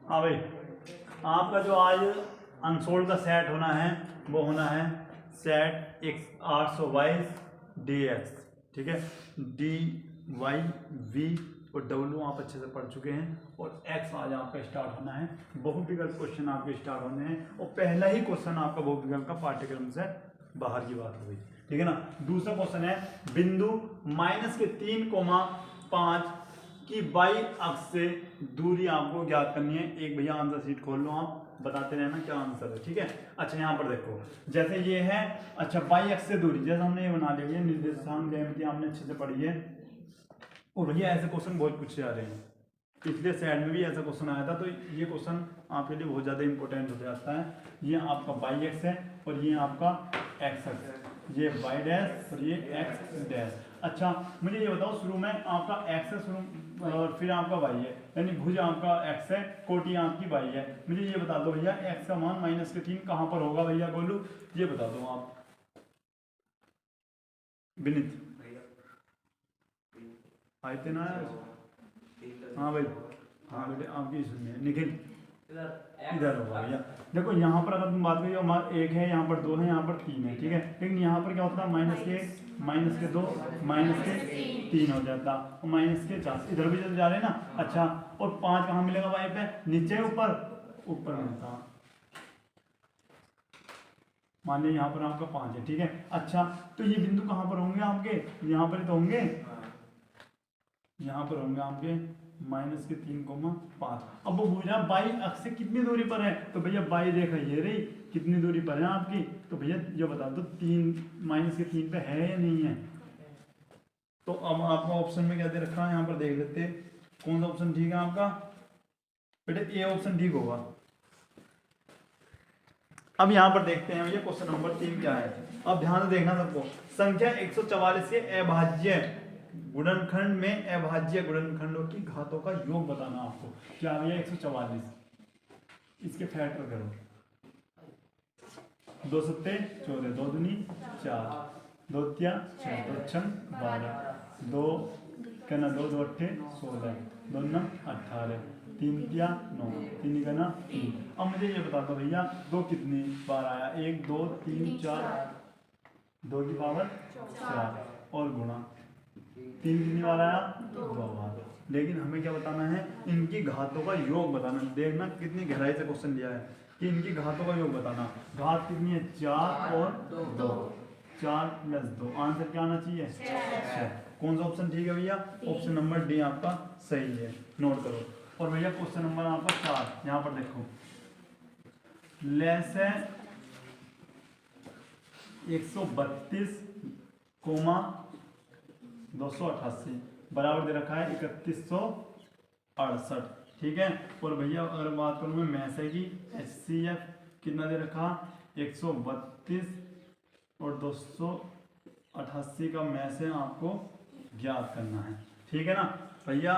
हाँ भाई, आपका जो आज अनसोल्ड का सेट होना है वो होना है सेट x 822 dx, ठीक है। डी वाई वी और डब्ल्यू आप अच्छे से पढ़ चुके हैं, और x आज आपका स्टार्ट होना है। बहुविकल्प क्वेश्चन आपके स्टार्ट होने हैं, और पहला ही क्वेश्चन आपका बहुविकल्प का पाठ्यक्रम से बाहर की बात हो गई, ठीक है ना। दूसरा क्वेश्चन है बिंदु -3,5 की बाई अक्ष से दूरी आपको ज्ञात करनी है। एक भैया आंसर शीट खोल लो, आप बताते रहना क्या आंसर है, ठीक है। अच्छा यहाँ पर देखो, जैसे ये है, अच्छा बाई अक्ष से दूरी, जैसे हमने ये बना लिया, निर्देशांक ज्यामिति आपने अच्छे से पढ़ी है। और भैया ऐसे क्वेश्चन बहुत पूछे जा रहे हैं, पिछले साइड में भी ऐसा क्वेश्चन आया था, तो ये क्वेश्चन आपके लिए बहुत ज़्यादा इंपॉर्टेंट हो जाता है। ये आपका बाई एक्स है और ये आपका एक्स एक्स है, ये वाई डैश और ये एक्स डैश। अच्छा मुझे ये बताओ, शुरू में आपका एक्स है शुरू, और फिर आपका वाई है, यानी भुज आपका एक्स है, कोटि आपकी वाई है। मुझे ये बता दो भैया, एक्स का मान -3 कहाँ पर होगा भैया गोलू, ये बता दो आप। विनीत आयते ना, हाँ भाई, हाँ बेटे आपकी सुनिए। निखिल इधर होगा भैया। देखो यहाँ पर अगर तुम बात करिए, हमारा 1 है, यहाँ पर 2 है, यहाँ पर 3 है, ठीक है। लेकिन यहाँ पर क्या होता है, -1 -2 -3 हो जाता, और -4 इधर भी जा रहे हैं ना। अच्छा, और 5 कहाँ मिलेगा भाई पे, नीचे ऊपर मिलता, मान लिया यहाँ पर आपका 5 है, ठीक है। अच्छा तो ये बिंदु कहाँ पर होंगे आपके, यहाँ पर तो होंगे, यहाँ पर होंगे आपके -3,5। अब वो पूछ रहा है बाई अक्ष से कितनी दूरी पर है, तो भैया बाई रेखा ये रही, कितनी दूरी पर है आपकी, तो भैया ये बता दो 3 -3 पे है या नहीं है। तो अब आपका ऑप्शन में क्या दे रखा है, यहाँ पर देख लेते हैं कौन सा ऑप्शन ठीक है आपका। बेटे ए ऑप्शन ठीक होगा। अब यहाँ पर देखते हैं भैया क्वेश्चन नंबर 3 क्या है। अब ध्यान से देखना सबको, संख्या 144 के अभाज्य गुणनखंड में अभाज्य गुणनखंडों की घातों का योग बताना आपको। क्या भैया 144, इसके फैक्टर करो, 2 सत्ते 14, 2 दूनी 4, 2 तिया 6, 2 छम 12, 2 कहना 2 2 अट्ठे 16, 2 9 18, 3 तिया 9, 3 कहना 3। अब मुझे ये बता दो भैया 2 कितनी बार आया, 1 2 3 4, 2 की पावर 4, और गुणा 3 कितनी बार आया, 2 बार। लेकिन हमें क्या बताना है, इनकी घातों का योग बताना। देखना कितनी गहराई से क्वेश्चन दिया है कि इनकी घातों का योग बताना। घात कितनी है, 4 और 2, 4 + 2, आंसर क्या आना चाहिए 6। कौन सा ऑप्शन ठीक है भैया, ऑप्शन नंबर डी आपका सही है, नोट करो। और भैया क्वेश्चन नंबर आपका 4, यहाँ पर देखो, लेस है 132, 288 बराबर दे रखा है 3168, ठीक है। और भैया अगर बात करूँ मैं मैसे की, HCF कितना दे रखा, 132 और 288 का मैसे आपको ज्ञात करना है, ठीक है ना भैया।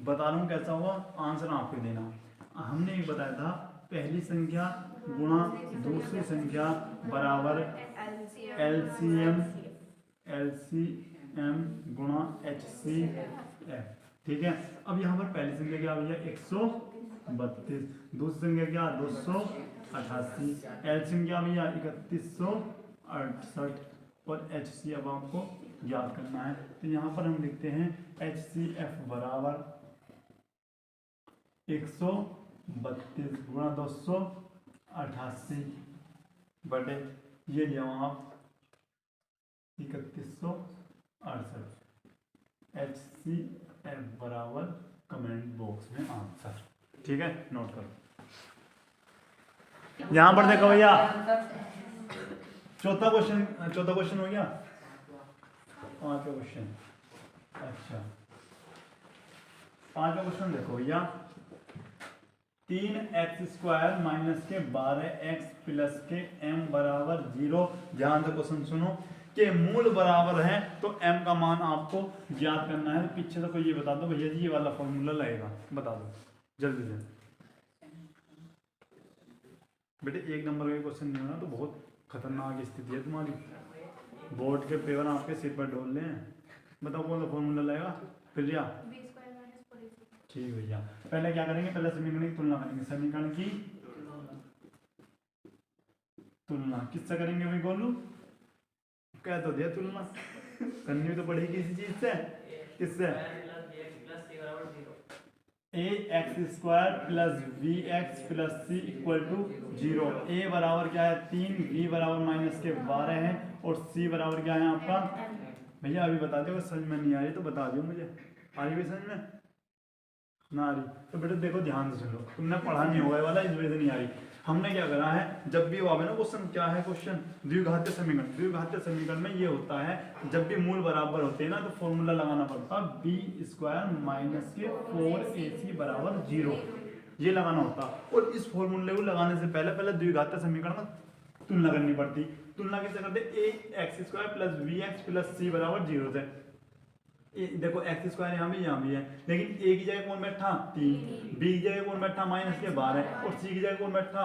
बता रहा हूँ कैसा हुआ, आंसर आपको देना। हमने एक बताया था, पहली संख्या गुणा दूसरी संख्या बराबर LCM गुणा HCF, ठीक है। अब यहाँ पर पहली संख्या क्या भैया 132, दूसरी संख्या क्या 288, एलसीएम क्या भैया 3168, और HCF आपको याद करना है। तो यहाँ पर हम लिखते हैं HCF बराबर 132 गुणा 288 बटे ये लिया आप 3168। HCF बराबर कमेंट बॉक्स में आंसर, ठीक है, नोट करो। यहां पर देखो भैया, चौथा क्वेश्चन हो गया, 5वां क्वेश्चन। अच्छा 5वां क्वेश्चन देखो भैया, 3x² - के 12x + के m बराबर 0। ध्यान से क्वेश्चन सुनो, के मूल बराबर है तो m का मान आपको ज्ञात करना है। पीछे से कोई ये बता दो भैया जी, ये वाला फॉर्मूला लगेगा, बता दो जल्दी से बेटे। 1 नंबर का क्वेश्चन नहीं होना तो बहुत खतरनाक स्थिति है तुम्हारी, बोर्ड के पेपर आपके सिर पर डोल रहे हैं। बताओ कौन सा फॉर्मूला लगेगा फिर, या ठीक भैया, पहले क्या करेंगे, पहले समीकरण की तुलना करेंगे। समीकरण की तुलना किससे करेंगे भाई गोलू? कह तो दिया तुलना करनी भी तो पड़ेगी किसी चीज से। किससे? A x square plus B x plus C equal to 0। A बराबर क्या है 3, बी बराबर -12 है और सी बराबर क्या है आपका? भैया अभी बता दो, समझ में नहीं आ रही तो बता दियो मुझे। आ रही भी समझ में ना आ रही तो बेटा देखो ध्यान से सुनो, तुमने पढ़ा नहीं होगा ये वाला, इस वजह से नहीं आ रही। हमने क्या करा है, जब भी वो आवे ना क्वेश्चन, क्या है क्वेश्चन? द्विघातीय समीकरण। द्विघातीय समीकरण में ये होता है, जब भी मूल बराबर होते हैं ना तो फॉर्मूला लगाना पड़ता है बी स्क्वायर माइनस के 4ac बराबर 0, ये लगाना होता। और इस फॉर्मूले को लगाने से पहले पहले द्विघातीय समीकरण में तुलना करनी पड़ती। तुलना कैसे करते? A x square plus B x plus C बराबर 0 से। देखो एक्स स्क्वायर यहाँ भी है, लेकिन ए की जगह कौन बैठा? 3, बी की जगह कौन बैठा? -12 और सी की जगह कौन बैठा?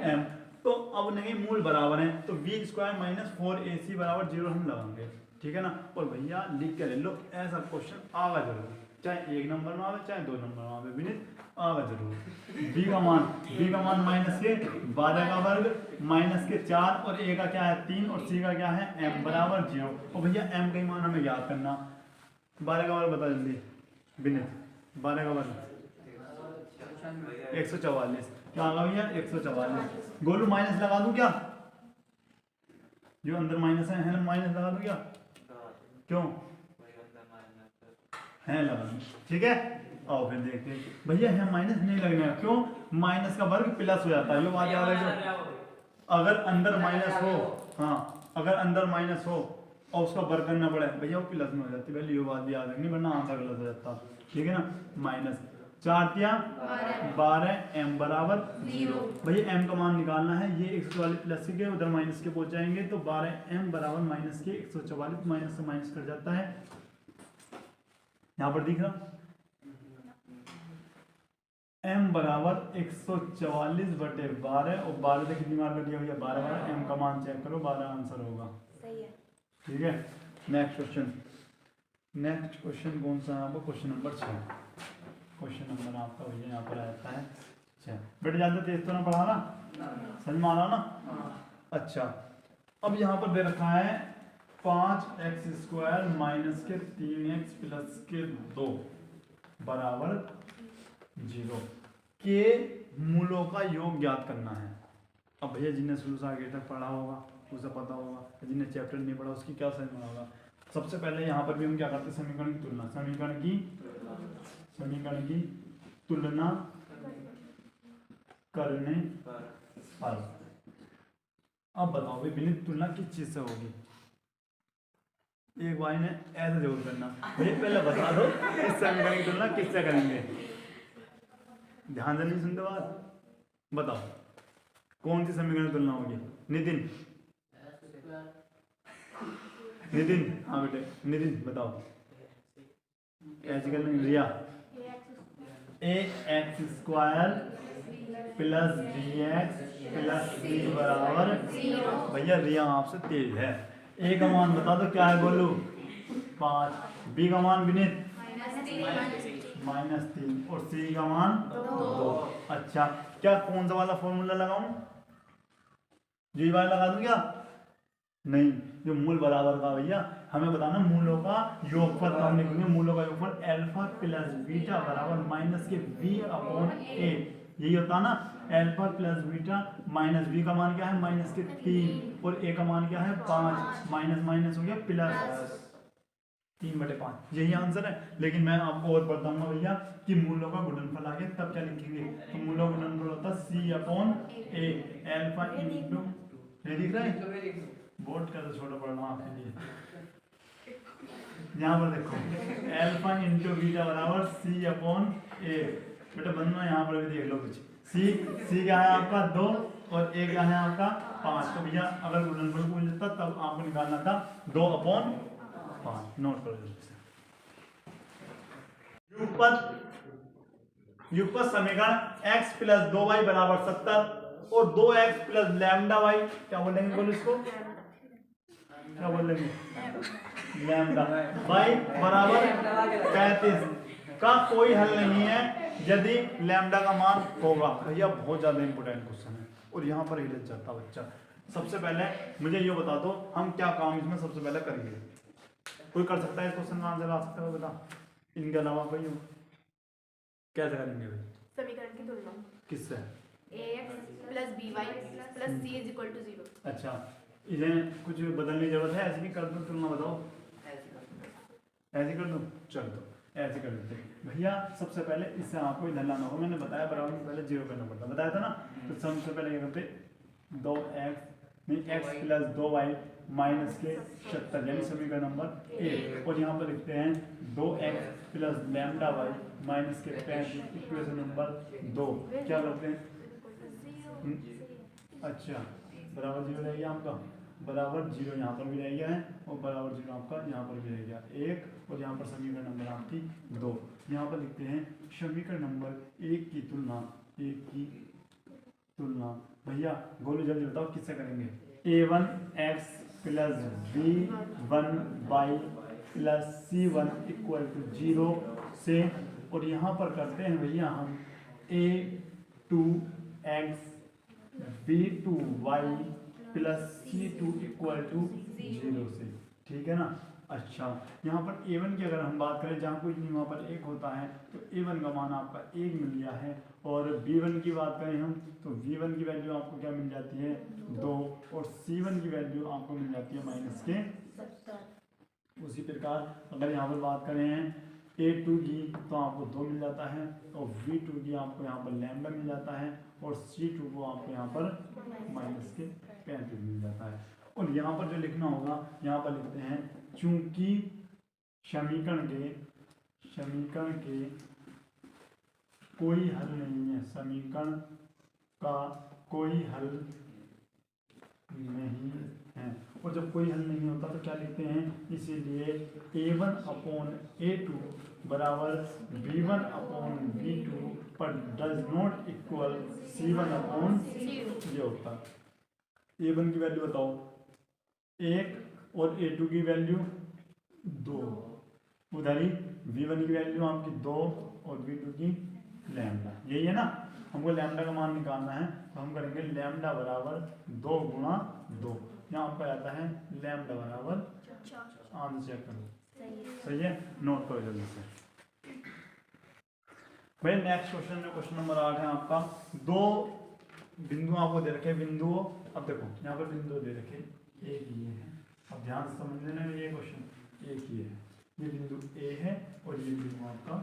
m। तो अब नहीं मूल बराबर है तो बी स्क्वायर माइनस 4ac बराबर 0 हम लगाएंगे, ठीक है ना। और भैया लिख के ले लो, ऐसा क्वेश्चन आगा जरूर, चाहे 1 नंबर में आवे चाहे 2 नंबर में आवे, विनीत आगा जरूर। बी का मान -12 का वर्ग -4 और ए का क्या है 3 और सी का क्या है m बराबर 0। और भैया m का मान हमें याद करना। 12 का वर्ग बता जल्दी विनीत, 12 का वर्ग 144, क्या आ भैया 144। गोलू माइनस लगा दूं क्या? जो अंदर माइनस है ना, माइनस लगा दूं क्या? क्यों है लगा दूं, ठीक है। आओ फिर देखते हैं भैया, है माइनस नहीं लगने का, क्यों? माइनस का वर्ग प्लस हो जाता है, ये बात याद रखो। अगर अंदर माइनस हो, हाँ अगर अंदर माइनस हो और उसका वर्ग करना पड़े भैया वो प्लस में हो जाती है, पहले ये बात याद रखनी वरना आंसर गलत हो जाता, ठीक है ना। -4 m बराबर 0। भैया m का मान निकालना है, ये 144 प्लस के उधर माइनस के पहुंच जाएंगे तो 12m बराबर माइनस के 144, माइनस से माइनस कर जाता है, यहाँ पर दिख रहा m बराबर 144/12 और 12 से कितनी मार कर दिया भैया 12 m का मान चेक करो, 12 आंसर होगा, ठीक है। नेक्स्ट क्वेश्चन, नेक्स्ट क्वेश्चन कौन सा है आपको? Question number 6। क्वेश्चन नंबर आपका भैया यहाँ पर आता है 6। बेटा ज़्यादा तेज तो ना पढ़ा ना, समझ में आ रहा ना? अच्छा, अब यहाँ पर दे रखा है 5x² माइनस के 3x प्लस के 2 बराबर 0 के मूलों का योग ज्ञात करना है। अब भैया जिन्हें शुरू से आगे तक पढ़ा होगा उसे पता होगा, जिन्हें चैप्टर नहीं पढ़ा उसकी क्या समझ में होगा। सबसे पहले यहाँ पर भी हम क्या करते हैं, समीकरण की तुलना, समीकरण की तुलना करने पर। अब बताओ भाई विनीत तुलना किस चीज से होगी? एक भाई ने ऐसे जरूर करना, भाई पहले बता दो इस समीकरण की तुलना किससे करेंगे। ध्यान से नहीं सुनते बात, बताओ कौन सी समीकरण की तुलना होगी? नितिन हाँ बेटे नितिन बताओ, कैसे कर लेंगे? रिया ax² plus bx plus c बराबर, भैया रिया आपसे तेज है। a का मान बता दो क्या है बोलो? 5, b का मान विनीत -3 और c का मान 2। अच्छा क्या कौन सा वाला फॉर्मूला लगाऊं? जी वाला लगा दूं क्या? नहीं, जो मूल बराबर का भैया हमें बताना मूलों का योगफल, हम लिखेंगे मूलों का योगफल अल्फा प्लस बीटा बराबर माइनस के v/a, यही होता ना। Alpha plus beta minus b का मान क्या है -3 और a का मान क्या है 5, माइनस माइनस हो गया प्लस 3/5, यही आंसर है। लेकिन मैं आपको और बताऊंगा भैया कि मूलों का गुणनफल आ गया तब क्या लिखेंगे, तो मूलों का गुणनफल होता c/a अल्फा इंटू, ये दिख रहा है बोर्ड का तो छोटा पढ़ना आपके लिए, यहाँ पर देखो अल्फा इंटू बीटा बराबर c/a। बेटा बनना यहाँ पर भी देख लो कुछ, c क्या है आपका 2 और a क्या है आपका 5। तो भैया अगर गुणनफल को मिलता तब आपको निकालना था 2/5, नोट करो। युगपत समीकरण x प्लस 2y बराबर 70 और 2x प्लस λy, क्या बोलेंगे बोलो इसको, क्या बोलेंगे? लैम्डा y बराबर 35 का कोई हल नहीं है यदि लैम्डा का मान होगा। भैया बहुत ज्यादा इंपॉर्टेंट क्वेश्चन है और यहाँ पर हिल जाता बच्चा। सबसे पहले मुझे ये बता दो हम क्या काम इसमें सबसे पहले करेंगे। कोई कर सकता है इस क्वेश्चन का आंसर आ सकता है बता, इनके अलावा कोई हो? कैसे करेंगे भाई? समीकरण की तुलना किससे? ax + by + c = 0। अच्छा, इन्हें कुछ बदलने की जरूरत है? ऐसे भी कर दूं तुलना, बताओ ऐसे कर दूं? चल दो ऐसे कर देते भैया। सबसे पहले इससे आपको इधर लाना होगा, मैंने बताया बराबर में पहले 0 करना पड़ता, बताया था ना। तो सबसे पहले क्या करते, 2x नहीं x + 2y - के 76 यानी समीकरण नंबर 1। और यहाँ पर लिखते हैं 2x + λy - के 35 इक्वेशन नंबर 2। क्या करते हैं? अच्छा, बराबर 0 रह गया आपका, बराबर 0 यहाँ पर भी रह गया है और बराबर 0 आपका यहाँ पर भी रह गया 1। और यहाँ पर समीकरण नंबर आपकी 2। यहाँ पर लिखते हैं समीकरण नंबर 1 की तुलना, 1 की तुलना भैया गोलू जल्दी बताओ किससे करेंगे? a1x + b1y + c1 = 0 से। और यहाँ पर करते हैं भैया हम a2x b2y + c2 = 0 से, ठीक है ना। अच्छा, यहाँ पर a1 की अगर हम बात करें, जहाँ कोई नहीं वहाँ पर 1 होता है, तो a1 का मान आपका 1 मिल गया है। और b1 की बात करें हम, तो v1 की वैल्यू आपको क्या मिल जाती है? 2। और c1 की वैल्यू आपको मिल जाती है -के। उसी प्रकार अगर यहाँ पर बात करें a2 की, तो आपको 2 मिल जाता है। और v2 की आपको यहाँ पर लैम्डा मिल जाता है। और c2 को आपको यहाँ पर -के 35 मिल जाता है। और यहाँ पर जो लिखना होगा, यहाँ पर लिखते हैं चूंकि समीकरण के कोई हल नहीं है, समीकरण का कोई हल नहीं है। और जब कोई हल नहीं होता तो क्या लिखते हैं? इसीलिए a1/a2 = b1/b2 पर डज नॉट इक्वल c1/, ये होता है। a1 की वैल्यू बताओ 1 और a2 की वैल्यू 2। उधर ही v1 की वैल्यू आपकी 2 और v2 की लैम्डा, यही है ना। हमको लैम्डा का मान निकालना है, तो हम करेंगे लैम्डा बराबर 2 × 2। यहाँ आपका आता है लैम्डा बराबर, आंसर चेक करो, सही है, नोट करो जल्दी से भाई। नेक्स्ट क्वेश्चन जो क्वेश्चन नंबर 8 है आपका। 2 बिंदु आपको दे रखे बिंदुओं। अब देखो यहाँ पर बिंदु दे रखे, एक ये है। अब ध्यान से समझ लेना, ये क्वेश्चन एक ही है। ये बिंदु A है और ये बिंदु आपका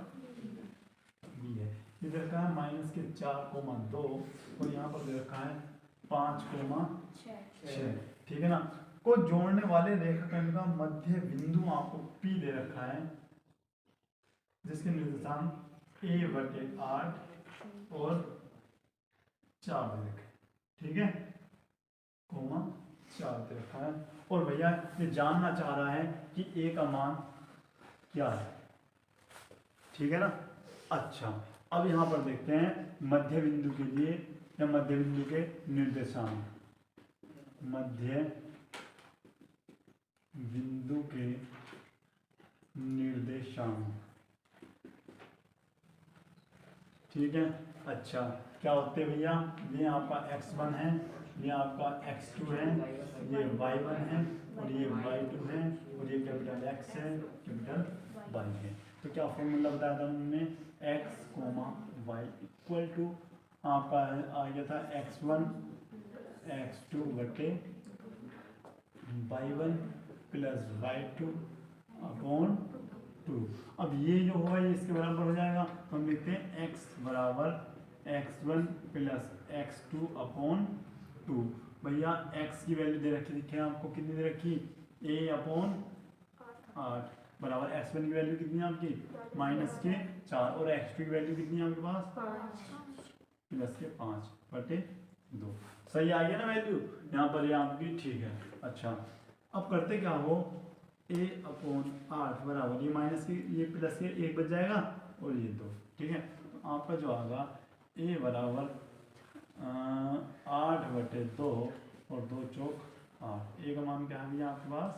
B है। ये दे रखा है -4,2 और यहाँ पर दे रखा है 5,6, ठीक है ना। को जोड़ने वाले रेखाखंड का मध्य बिंदु आपको P दे रखा है, जिसके निर्देशांक a/8 और 4 दे रखे, ठीक है, 4 दे रखा है। और भैया ये जानना चाह रहा है कि a का मान क्या है, ठीक है ना। अच्छा, अब यहाँ पर देखते हैं मध्य बिंदु के लिए, या मध्य बिंदु के निर्देशांक, मध्य बिंदु के निर्देशांक, ठीक है। अच्छा, क्या होते हैं भैया? ये आपका x1 है, ये आपका x2 है, ये y1 है और ये y2 है और ये कैपिटल X है, कैपिटल Y है। तो क्या फॉर्मूला बताया था हमने? x, y इक्वल टू आपका आ गया था x1 x2 बटे y1 + y2 अपॉन 2। अब ये जो होगा ये इसके बराबर हो जाएगा, तो हम लिखते हैं x बराबर x1 + x2 अपॉन 2। भैया x की वैल्यू दे रखी, देखिए आपको कितनी दे रखी? a/8 बराबर x1 की वैल्यू कितनी है आपकी? -के 4 और x2 की वैल्यू कितनी है आपके पास? +के 5/2। सही आ गया ना वैल्यू यहाँ पर, ये आपकी ठीक है। अच्छा, अब करते क्या हो, a/8 बराबर ये माइनस के ये प्लस के 1 बच जाएगा और ये 2, ठीक है। तो आपका जो आएगा a बराबर 8/2 और 2 चौक 8। a का मान क्या है भैया आपके पास?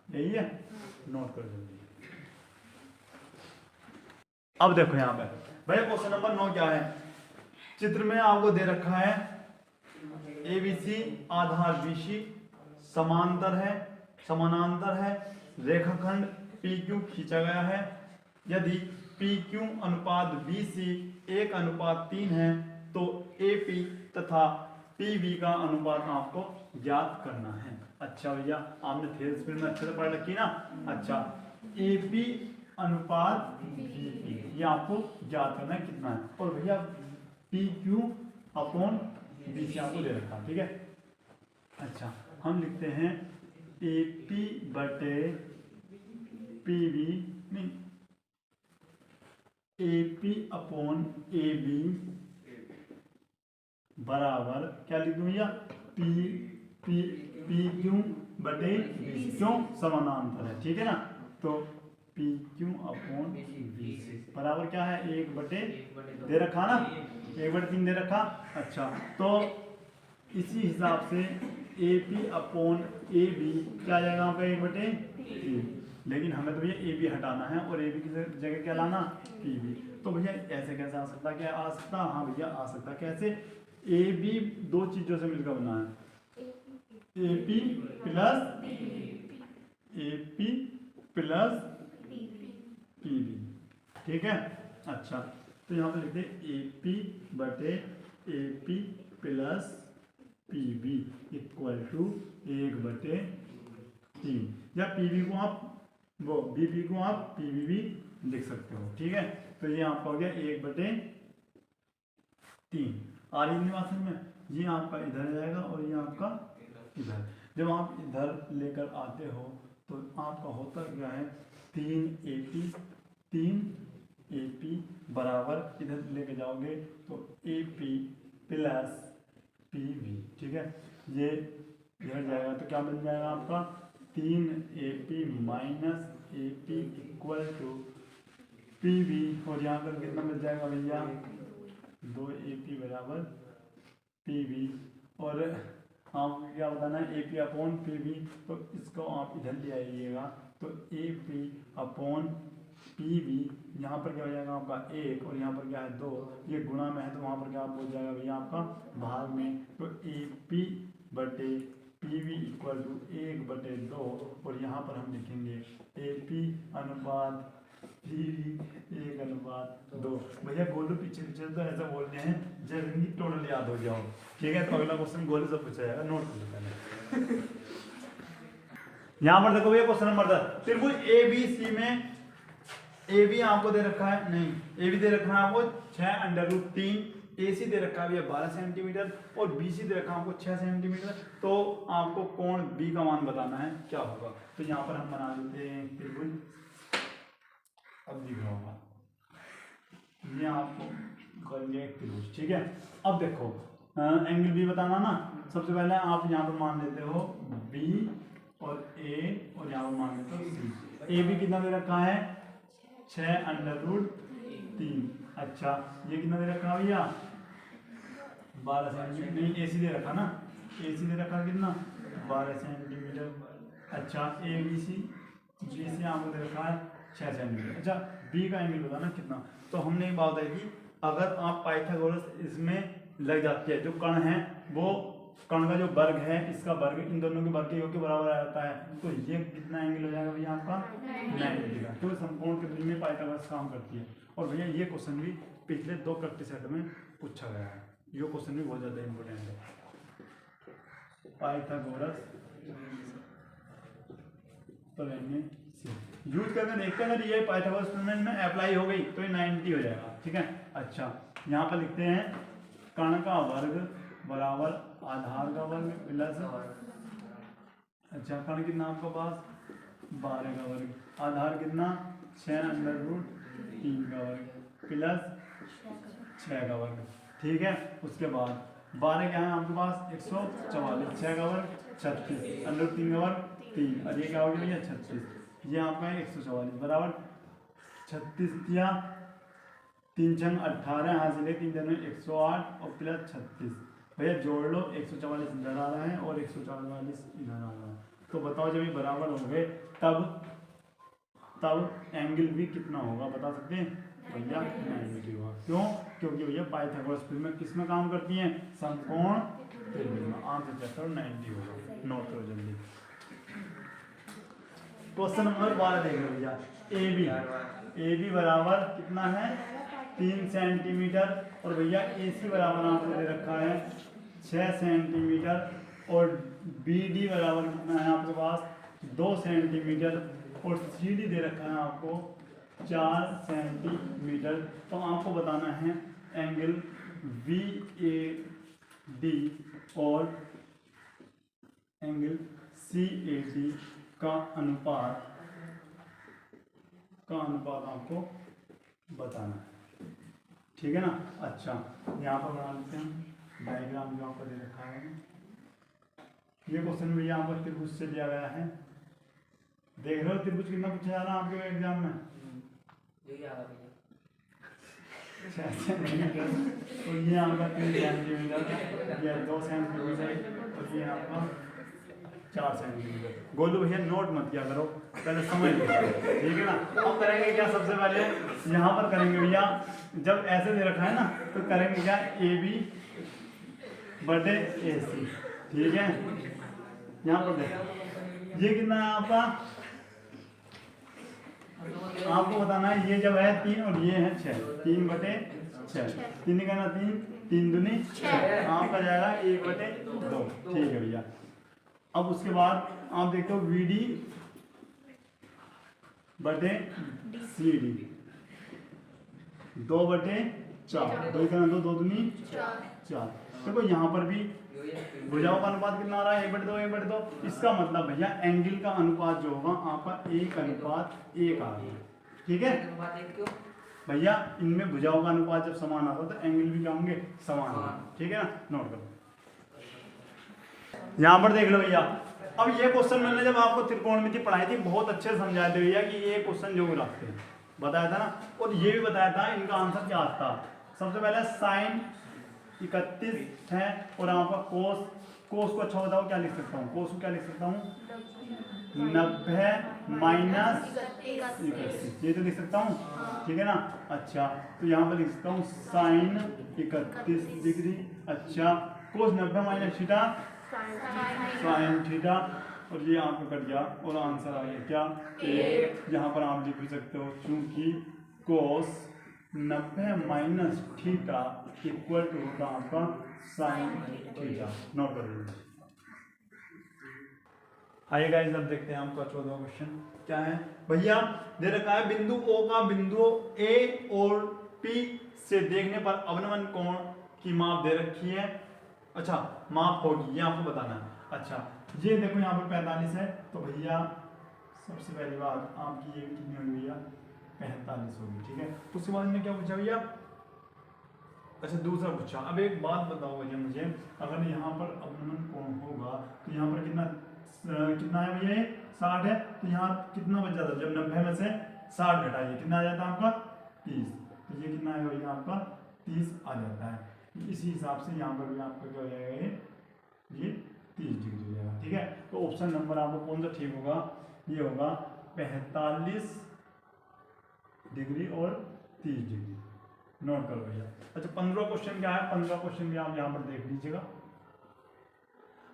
यही है, नोट कर जल्दी। अब देखो यहाँ पे भैया क्वेश्चन नंबर 9 क्या है। चित्र में आपको दे रखा है ABC आधार BC समानांतर है, रेखाखंड PQ खींचा गया है। यदि PQ अनुपात BC 1:3 है तो AP तथा PB का अनुपात आपको ज्ञात करना है। अच्छा भैया आपने थेरी स्पीड में अच्छे से पढ़ रखी ना। अच्छा AP अनुपात BP ये आपको ज्ञात करना है कितना है, और भैया PQ अपॉन BC आपको दे रखा है, ठीक है। अच्छा हम लिखते हैं AP बटे PB नहीं AP अपॉन AB बराबर क्या लिख दूं भैया PQ बटे BC, क्यों समानांतर है, ठीक है ना। तो PQ अपॉन BC बराबर क्या है 1/, दे रखा ना 1/3 दे रखा। अच्छा तो इसी हिसाब से AP अपॉन AB क्या आ जाएगा यहाँ पे 1/3, लेकिन हमें तो भैया AB हटाना है और AB की जगह क्या लाना PB। तो भैया ऐसे कैसे आ सकता, क्या आ सकता, हाँ भैया आ सकता। कैसे, AB दो चीजों से मिलकर बना है, AP प्लस PB, ठीक है। अच्छा तो यहाँ पे लिखते हैं AP बटे AP plus PB equal to 1/3, या PB को आप वो BB को आप PB भी लिख सकते हो, ठीक है। तो ये आपका हो गया 1/3। आ रही निवासन में ये आपका इधर जाएगा और ये आपका इधर। जब आप इधर लेकर आते हो तो आपका होता क्या है 3AP बराबर इधर लेके जाओगे तो AP प्लस PB, ठीक है। ये इधर जाएगा तो क्या बन जाएगा आपका 3AP minus AP equal to PB, और यहाँ पर कितना बच जाएगा भैया 2AP बराबर PB। और आपको क्या बताना है AP अपॉन PB, तो इसको आप इधर ले आइएगा तो AP अपॉन PB यहाँ पर क्या हो जाएगा आपका 1 और यहाँ पर क्या है 2, ये गुणा में है तो वहाँ पर क्या हो जाएगा भैया आपका भाग में। तो AP बटे PB इक्वल टू 1/2, और यहाँ पर हम लिखेंगे AP अनुपात PB 1:2। भैया गोलू पीछे पीछे तो ऐसा बोलते हैं जल्दी टोटल याद हो जाओ, ठीक है। तो अगला क्वेश्चन गोलू से पूछा जाएगा, नोट कर लो पहले। यहाँ पर देखो भैया क्वेश्चन नंबर 10, त्रिभुज ABC में AB आपको दे रखा है, नहीं AB दे रखा है आपको 6√3, AC दे रखा है भैया 12 सेंटीमीटर और BC दे रखा है आपको 6 सेंटीमीटर। तो आपको कोण B का मान बताना है क्या होगा। तो यहाँ पर हम बना लेते हैं त्रिभुज, अब दिख रहा होगा ये आपको कर लिया एक त्रिभुज, ठीक है। अब देखो एंगल B बताना ना। सबसे पहले आप यहाँ पर मान लेते हो B और A और यहाँ पर मान लेते हो C। AB कितना दे रखा है 6√3। अच्छा ये कितना दे रखा भैया 12 सेंटीमीटर, नहीं AC दे रखा ना, AC दे रखा कितना 12 सेंटीमीटर। अच्छा BC आपको दे रखा है 6 सेंटीमीटर। अच्छा B का एंगल बताना कितना। तो हमने एक बात बताई कि अगर आप पाइथागोरस इसमें लग जाती है, जो कण है वो कण का जो वर्ग है इसका वर्ग इन दोनों के वर्ग के योग के बराबर आ जाता है, तो ये कितना एंगल हो जाएगा भैया आपका 90 का। तो समकोण के दूरी में पाइथागोरस काम करती है। और भैया ये क्वेश्चन भी पिछले 2 प्रैक्टिस सेट में पूछा गया है, ये क्वेश्चन भी बहुत ज्यादा इंपॉर्टेंट है। पाइथागोरस यूज करके देखते हैं, अगर ये पाइथागोरस प्रमेय में अप्लाई हो गई तो ये 90 हो जाएगा, ठीक है। अच्छा यहाँ पर लिखते हैं कण का वर्ग बराबर आधार का वर्ग प्लस, अच्छा कण कितना आपके पास 12 का वर्ग, आधार कितना 6√3 का वर्ग प्लस 6 का वर्ग, ठीक है। उसके बाद 12 क्या है आपके पास 144, 6 का वर्ग 36, √3 का वर्ग 3, और ये क्या हो गया भैया 36। ये आपका है 144 बराबर 36 या 3 छंग 18 हासिल है, 3 दिन में 108 और प्लस 36। भैया जोड़ लो 144 इधर आ रहा है और 144 इधर आ रहा है। तो बताओ जब ये बराबर हो गए तब एंगल भी कितना होगा बता सकते हैं। भैया 90 होगा। क्यों? क्योंकि भैया पाइथागोरस प्रिज्म किस में काम करती हैं? समकोण त्रिभुज में। आंसर चेक करो 90 होगा। नोट करो जल्दी। क्वेश्चन नंबर 12 देख लो भैया। ए बी बराबर कितना है? 3 सेंटीमीटर और भैया ए सी बराबर आपको दे रखा है 6 सेंटीमीटर और बी डी बराबर कितना है आपके पास? 2 सेंटीमीटर और सी डी दे रखा है आपको 4 सेंटीमीटर। तो आपको बताना है एंगल वी ए डी और एंगल सी ए डी का अनुपात आपको बताना है। ठीक है ना? अच्छा, यहाँ पर बना लेते हैं डायग्राम जो आपको दे रखा है। ये क्वेश्चन भी यहाँ पर त्रिभुज से दिया गया है। देख रहे हो त्रिभुज कितना पूछा जा रहा है आपके एग्जाम में? तो ये आपका 3 सेंटीमीटर, ये 2 सेंटीमीटर और ये आपका 4 सेंटीमीटर। गोलू भैया नोट मत किया करो, पहले समझ लो। ठीक है ना? अब करेंगे क्या? सबसे पहले यहाँ पर करेंगे भैया, जब ऐसे दे रखा है ना तो करेंगे क्या? ए बी बटे ए सी। ठीक है? यहाँ पर देखो ये कितना है आपका? आपको बताना है ये जब है 3 और ये है 6, 3 बटे 6, 3 कहना 3, 3 दूनी 6, आपका जाएगा 1 बटे 2। ठीक है भैया। अब उसके बाद आप देखते हो वी डी बटे सी डी 2 बटे 4, 2 कहना 2, 2 दूनी 4। देखो यहाँ पर भी भुजाओं का अनुपात कितना आ रहा है? 1/2, 1/2। इसका मतलब भैया एंगल का अनुपात जो होगा आपका 1:1 आ रहा है। ठीक है भैया? इनमें भुजाओं का अनुपात जब समान आता है तो एंगल भी क्या होंगे? समान। ठीक है ना? नोट करो। यहाँ पर देख लो भैया। अब ये क्वेश्चन मैंने जब आपको त्रिकोणमिति पढ़ाई थी बहुत अच्छे से समझाए थे भैया कि ये क्वेश्चन जो रखते हैं, बताया था ना। और ये भी बताया था इनका आंसर क्या आता। सबसे पहले साइन 31 है और आपका कोस को अच्छा बताओ क्या लिख सकता हूँ? कोस को क्या लिख सकता हूँ? 90 माइनस 81, ये तो लिख सकता हूँ। ठीक है ना? अच्छा, तो यहाँ पर लिख सकता हूँ साइन 31 डिग्री। अच्छा, cos 90 minus theta sine theta और ये आपका कट गया और आंसर आ गया क्या? 1। यहाँ पर आप लिख भी सकते हो क्योंकि कोस 90 माइनस थीटा इक्वल टू होगा आपका साइन थीटा। नोट कर लीजिए। आइए गाइस, अब देखते हैं आपका 14वां क्वेश्चन क्या है भैया। दे रखा है बिंदु O का बिंदु A और P से देखने पर अवनमन कोण की माप दे रखी है। अच्छा, माप होगी ये आपको बताना है। अच्छा, ये देखो यहाँ पर 45 है तो भैया सबसे पहली बात आपकी ये कितनी होगी भैया? 45 होगी। ठीक है? उसके बाद में क्या पूछा भैया? अच्छा, दूसरा पूछा। अब एक बात बताओ भैया मुझे, अगर यहाँ पर अवनमन कोण होगा तो यहाँ पर कितना है भैया? 60 है तो यहाँ कितना बच जाता है? जब 90 में से 60 घटाइए कितना आ जाता है आपका? 30। तो ये कितना है भैया आपका? 30 आ जाता है। इसी हिसाब से यहाँ पर भी आपका क्या हो जाएगा? ये 30 डिग्री हो जाएगा। ठीक है? तो ऑप्शन नंबर आपको कौन सा ठीक होगा? ये होगा 45 डिग्री और 30 डिग्री। नोट करो भैया। अच्छा, 15वां क्वेश्चन क्या है? 15वां क्वेश्चन भी आप यहाँ पर देख लीजिएगा।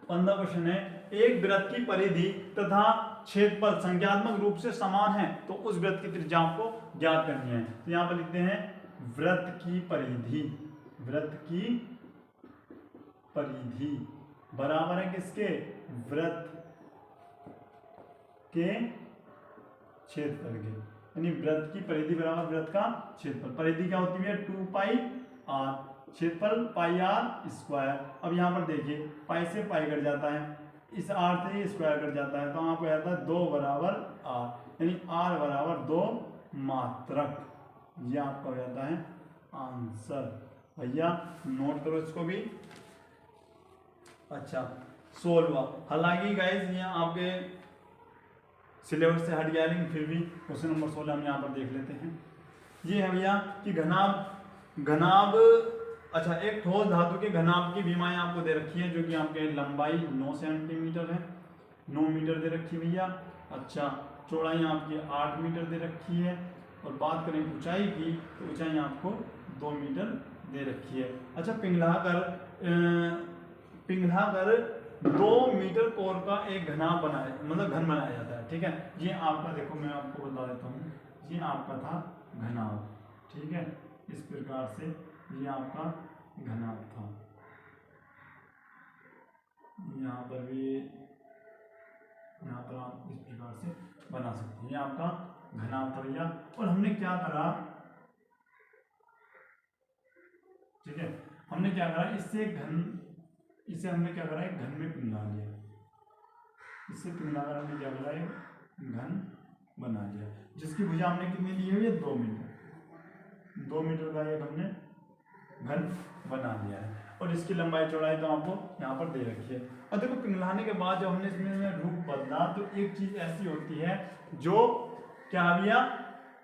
15वां क्वेश्चन है एक वृत्त की परिधि तथा क्षेत्रफल संख्यात्मक रूप से समान है तो उस वृत्त की त्रिज्या आपको ज्ञात करनी है। तो यहाँ पर लिखते हैं वृत्त की परिधि। वृत्त की परिधि बराबर है किसके? वृत्त के क्षेत्रफल के। यानी वृत्त की परिधि बराबर वृत्त का क्षेत्रफल। परिधि क्या होती है? 2πr, क्षेत्रफल πr²। अब यहाँ पर देखिए पाई से पाई कट जाता है, इस r से स्क्वायर कट जाता है तो आपको आता है 2 बराबर r, यानी r बराबर 2 मात्रक। ये आपका हो जाता है आंसर। भैया नोट करो इसको भी। अच्छा, 16वां। हालांकि गाइस ये आपके सिलेबस से हट गया लेकिन फिर भी क्वेश्चन नंबर 16 हम यहाँ पर देख लेते हैं। ये है भैया कि घनाभ अच्छा, एक ठोस धातु के घनाभ की विमाएं आपको दे रखी है जो कि आपके लंबाई 9 सेंटीमीटर है, 9 मीटर दे रखी है भैया। अच्छा, चौड़ाई आपकी 8 मीटर दे रखी है और बात करें ऊंचाई की तो ऊंचाई आपको 2 मीटर दे रखी है। अच्छा, पिघलाकर 2 मीटर कोर का एक घनाभ बनाया, मतलब घन बनाया जाता है। ठीक है, ये आपका देखो मैं आपको बता देता हूँ, ये आपका था घनाभ। ठीक है, इस प्रकार से ये आपका घनाभ था। यहाँ पर भी, यहाँ पर आप इस प्रकार से बना सकते हैं। ये आपका घनाभ था भैया। और हमने क्या करा, ठीक है, हमने क्या करा, इसे हमने क्या करा, एक घन में पिघला लिया। इससे पिघलाकर हमने क्या करा, एक घन बना लिया, जिसकी भुजा हमने कितनी ली हुई है, 2 मीटर। 2 मीटर का एक हमने घन बना लिया है। और इसकी लंबाई चौड़ाई तो आपको यहाँ पर दे रखी है। और देखो, पिघलाने के बाद जब हमने इसमें रूप बदला तो एक चीज ऐसी होती है जो क्या भैया,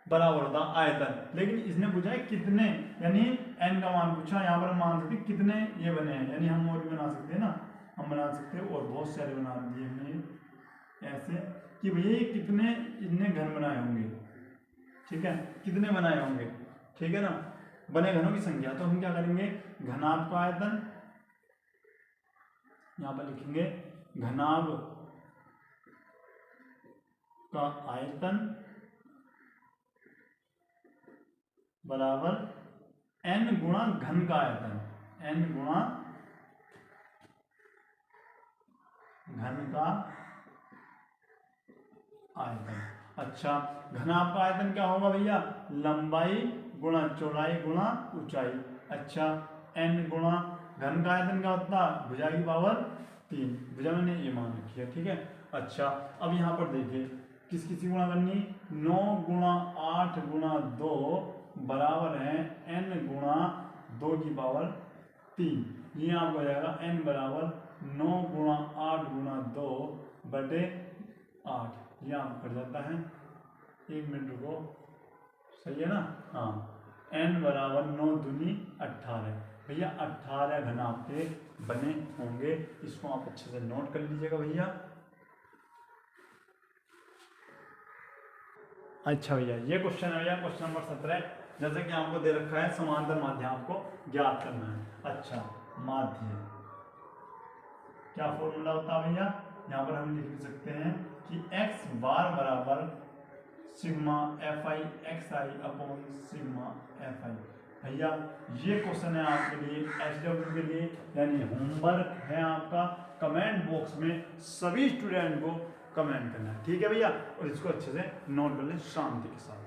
बराबर होता आयतन। लेकिन इसने पूछा है कितने, यानी n का मान पूछा। यहाँ पर हम मान सकते कितने ये बने हैं, यानी हम और भी बना सकते हैं ना, हम बना सकते हैं और बहुत सारे बना दिए हमने ऐसे कि भैया ये कितने इतने घन बनाए होंगे। ठीक है, कितने बनाए होंगे, ठीक है ना, बने घनों की संख्या। तो हम क्या करेंगे, घनाभ का आयतन, यहाँ पर लिखेंगे घनाभ का आयतन बराबर n गुणा घन का आयतन, n गुणा घन का आयतन। अच्छा, घनाभ का आयतन क्या होगा भैया, लंबाई गुणा चौड़ाई गुणा ऊंचाई। अच्छा, n गुणा घन का आयतन क्या होता है, भुजा की पावर 3, भुजा मैंने ये मान रखी है। ठीक है, अच्छा, अब यहाँ पर देखिए किस किसी गुणा करनी, 9 गुणा 8 गुणा 2 बराबर है n गुणा 2 की पावर 3। ये आपको हो जाएगा n बराबर 9 गुणा 8 गुणा 2 बटे 8। ये आप कर जाता है, 1 मिनट रुको, सही है ना, हाँ, n बराबर 9 दूनी 18। भैया 18 घन आपके बने होंगे। इसको आप अच्छे से नोट कर लीजिएगा भैया। अच्छा भैया, ये क्वेश्चन है भैया, क्वेश्चन नंबर 17। जैसे कि आपको दे रखा है समांतर माध्य आपको ज्ञात करना है। अच्छा, माध्य क्या फॉर्मूला होता है भैया, यहाँ पर हम लिख सकते हैं कि x बार बराबर sigma F I x I upon sigma F I. भैया ये क्वेश्चन है आपके लिए SW के लिए, यानी होमवर्क है आपका। कमेंट बॉक्स में सभी स्टूडेंट को कमेंट करना है, ठीक है भैया, और इसको अच्छे से नोट कर लें शांति के साथ।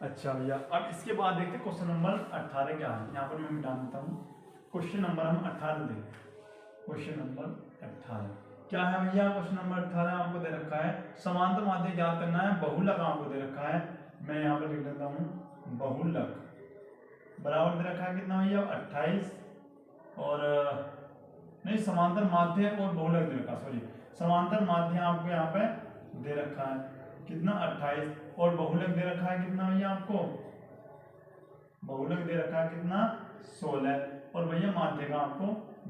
अच्छा भैया, अब इसके बाद देखते क्वेश्चन नंबर 18 क्या है। यहाँ पर मैं मिटा देता हूँ, क्वेश्चन नंबर हम 18 देखते हैं। क्वेश्चन नंबर 18 क्या है भैया, क्वेश्चन नंबर 18 आपको दे रखा है समांतर माध्य ज्ञात करना है, बहुलक आपको दे रखा है। मैं यहाँ पर लिख देता हूँ बहुलक बराबर दे रखा है कितना भैया, 28, और नहीं, समांतर माध्य और बहुलक दे रखा, सॉरी, समांतर माध्य आपको यहाँ पे दे रखा है कितना, 28, और बहुलक दे रखा है कितना भैया, आपको बहुलक दे रखा है कितना, 16, और भैया माध्य का आपको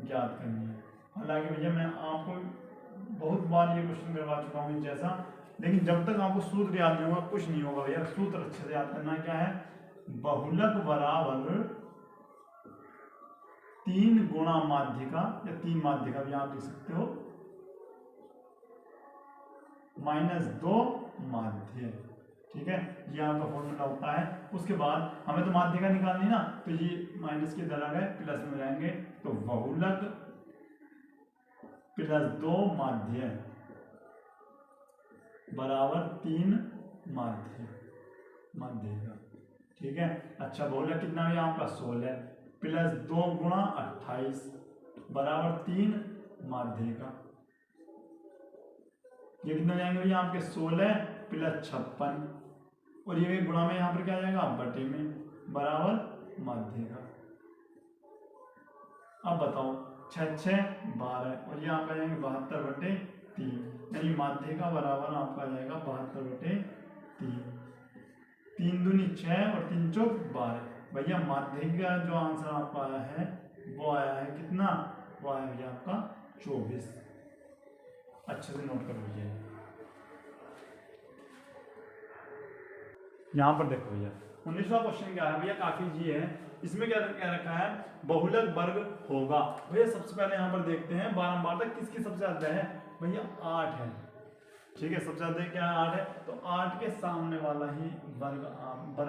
ज्ञात करनी है। हालांकि भैया मैं आपको बहुत बार ये क्वेश्चन करवा चुका हूँ जैसा, लेकिन जब तक आपको सूत्र याद नहीं होगा कुछ नहीं होगा भैया। सूत्र अच्छे से याद करना क्या है, बहुलक बराबर 3 गुणा माध्य का, या 3 माध्य का भी आप लिख सकते हो, -2 माध्य। ठीक है, ये आपका फॉर्मूला होता है। उसके बाद हमें तो माध्य का निकालनी ना, तो ये माइनस के इधर आ गए, प्लस में जाएंगे, तो बहुलक +2 माध्य बराबर 3 माध्य का। ठीक है, अच्छा, बहुलक कितना है आपका, 16 +2 गुणा 28 बराबर 3 माध्य का। ये कितना जाएंगे भैया आपके, 16 + 56, और ये गुणा में यहाँ पर क्या जाएगा, बटे में, बराबर माध्य का। अब बताओ, 6 6 12, और ये आपका जाएंगे 72/3, यानी माध्य का बराबर आपका जाएगा 72/3। 3 दूनी 6 और 3 चौक 12। भैया माध्य का जो आंसर आपका आया है वो आया है कितना, वो आया भैया आपका 24। अच्छे से नोट कर लीजिए। यहाँ पर देखो भैया 19वां क्वेश्चन क्या है भैया, काफी जी है। इसमें क्या क्या रखा है, बहुलक वर्ग होगा। भैया सबसे पहले यहाँ पर देखते हैं बारंबार तक किसकी सबसे ज्यादा है, भैया 8 है। ठीक है, सबसे ज्यादा क्या 8 है, तो 8 के सामने वाला ही वर्ग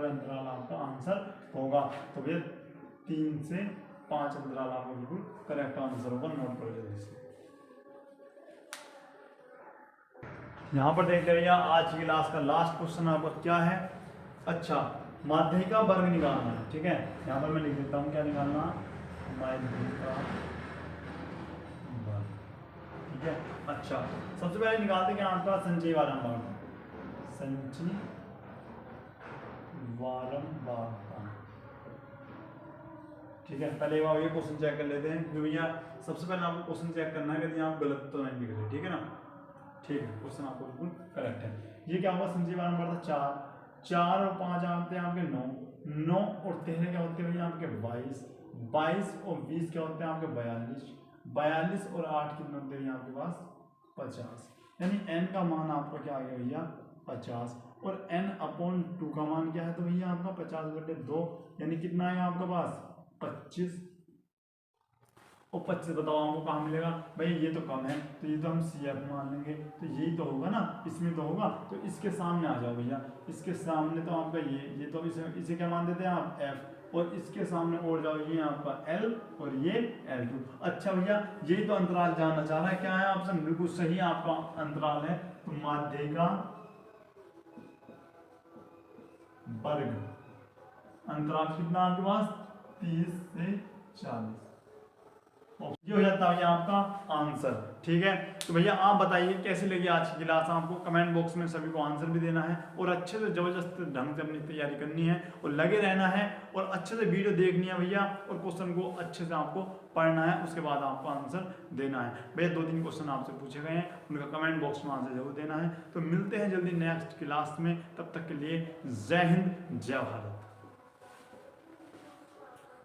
अंतराल आपका आंसर होगा। तो भैया 3 से 5 अंतराल आपका बिल्कुल करेक्ट आंसर होगा, नोट कर लीजिए इसे। यहाँ पर देखते हैं भैया आज की क्लास का लास्ट क्वेश्चन आपका क्या है, अच्छा माध्यिका वर्ग निकालना है। ठीक है, यहाँ पर मैं लिख देता हूँ क्या निकालना, माध्यिका वर्ग। ठीक है, अच्छा सबसे पहले निकालते हैं आपका संचयी वारंवारता, संचयी वारंवारता। ठीक है, पहले बार ये क्वेश्चन चेक कर लेते हैं, क्योंकि भैया सबसे पहले आपको क्वेश्चन चेक करना है कि आप गलत तो नहीं लिख रहे। ठीक है ना, ठीक है, क्वेश्चन आपको बिल्कुल करेक्ट है। ये क्या होगा, संचयी वारंवारता 4 और 5 आते हैं आपके 9 और 13 क्या होते हैं भैया आपके 22 और 20 क्या होते हैं आपके 42 और 8 कितने होते हैं आपके पास 50। यानी n का मान आपका क्या आ गया भैया 50 और n/2 का मान क्या है, तो भैया आपका 50/2 यानी कितना है आपके पास 25। और 25 बताओ हमको कहाँ मिलेगा, भाई ये तो कम है तो ये तो हम CF मान लेंगे, तो यही तो होगा ना, इसमें तो होगा। तो इसके सामने आ जाओ भैया, इसके सामने तो आपका ये तो इसे क्या मान देते हैं आप F, और इसके सामने और जाओ ये आपका L और ये L2। अच्छा भैया यही तो अंतराल जानना चाह रहा है, क्या है ऑप्शन बिल्कुल सही आपका अंतराल है। तो माध्यिका वर्ग अंतराल कितना आपके पास 30 से 40, ये हो जाता है आपका आंसर। ठीक है, तो भैया आप बताइए कैसी लगी आज की क्लास, आपको कमेंट बॉक्स में सभी को आंसर भी देना है और अच्छे से जबरदस्त ढंग से अपनी तैयारी करनी है और लगे रहना है और अच्छे से वीडियो देखनी है भैया, और क्वेश्चन को अच्छे से आपको पढ़ना है, उसके बाद आपको आंसर देना है। भैया 2-3 क्वेश्चन आपसे पूछे गए हैं, उनका कमेंट बॉक्स में आंसर जरूर देना है। तो मिलते हैं जल्दी नेक्स्ट क्लास में, तब तक के लिए जय हिंद जय भारत।